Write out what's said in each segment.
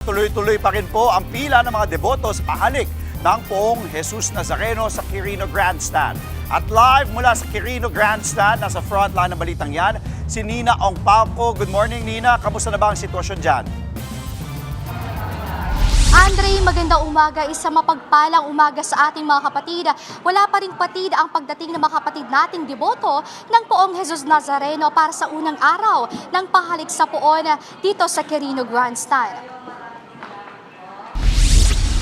Tuloy-tuloy pa rin po ang pila ng mga deboto sa pahalik ng Poong Jesus Nazareno sa Quirino Grandstand. At live mula sa Quirino Grandstand, nasa frontline ng balitang yan, si Nina Ongpauco. Good morning, Nina. Kamusta na ba ang sitwasyon dyan? Andre, magandang umaga. Isa mapagpalang umaga sa ating mga kapatid. Wala pa ring patid ang pagdating ng mga kapatid nating deboto ng Poong Jesus Nazareno para sa unang araw ng pahalik sa poon dito sa Quirino Grandstand.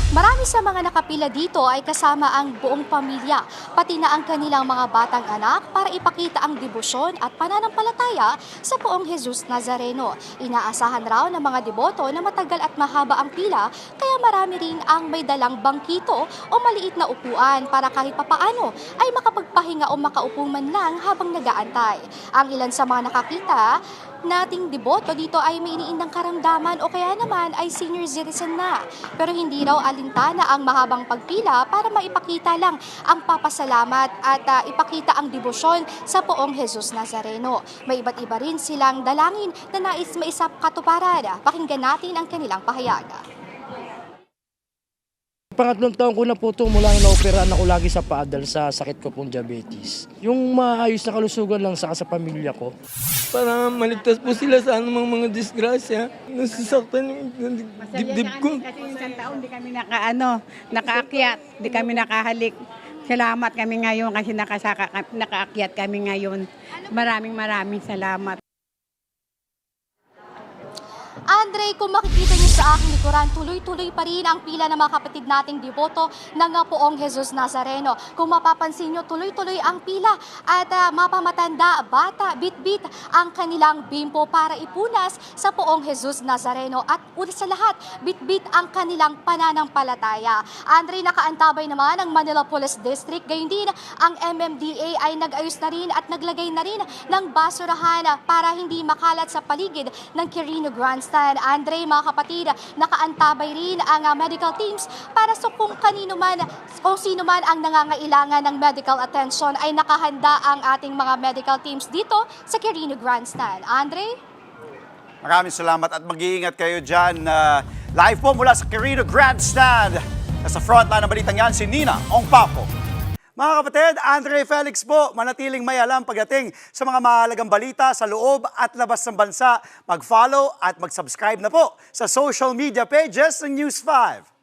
Marami sa mga nakapila dito ay kasama ang buong pamilya, pati na ang kanilang mga batang anak para ipakita ang debosyon at pananampalataya sa Poong Jesus Nazareno. Inaasahan raw ng mga deboto na matagal at mahaba ang pila, kaya marami rin ang may dalang bangkito o maliit na upuan para kahit papaano ay makapagpahinga o makaupo man lang habang nag-aantay. Ang ilan sa mga nakakita nating deboto dito ay may iniindang karamdaman o kaya naman ay senior citizen na. Pero hindi raw alintana ang mahabang pagpila para maipakita lang ang papasalamat at ipakita ang debosyon sa Poong Jesus Nazareno. May iba't iba rin silang dalangin na nais maisap katuparan. Pakinggan natin ang kanilang pahayag. Pangatlong taon ko na po ito mula nang naoperahan ako lagi sa paa dahil sa sakit ko pong diabetes. Yung maayos na kalusugan lang sa pamilya ko. Para maligtas po sila sa anumang mga disgrasya. Nasasaktan yung dibdib ko. Kasi isang taon di kami nakaakyat, di kami nakahalik. Salamat kami ngayon kasi nakaakyat kami ngayon. Maraming salamat. Andre, kung makikita niyo sa aking likuran, tuloy-tuloy pa rin ang pila ng mga kapatid nating deboto ng Poong Jesus Nazareno. Kung mapapansin niyo, tuloy-tuloy ang pila at mapamatanda, bata, bit-bit ang kanilang bimpo para ipunas sa Poong Jesus Nazareno. At una sa lahat, bit-bit ang kanilang pananampalataya. Andre, nakaantabay naman ang Manila Police District. Gayon din, ang MMDA ay nag-ayos na rin at naglagay na rin ng basurahan para hindi makalat sa paligid ng Quirino Grandstand. Andre, mga kapatid, nakaantabay rin ang medical teams para sa kung sino man ang nangangailangan ng medical attention ay nakahanda ang ating mga medical teams dito sa Quirino Grandstand. Andre? Maraming salamat at mag-iingat kayo dyan. Live po mula sa Quirino Grandstand. Nasa frontline ng balitang yan, si Nina Ongpauco. Mga kapatid, Andre Felix po, manatiling may alam pagdating sa mga mahalagang balita sa loob at labas ng bansa. Mag-follow at mag-subscribe na po sa social media pages ng News 5.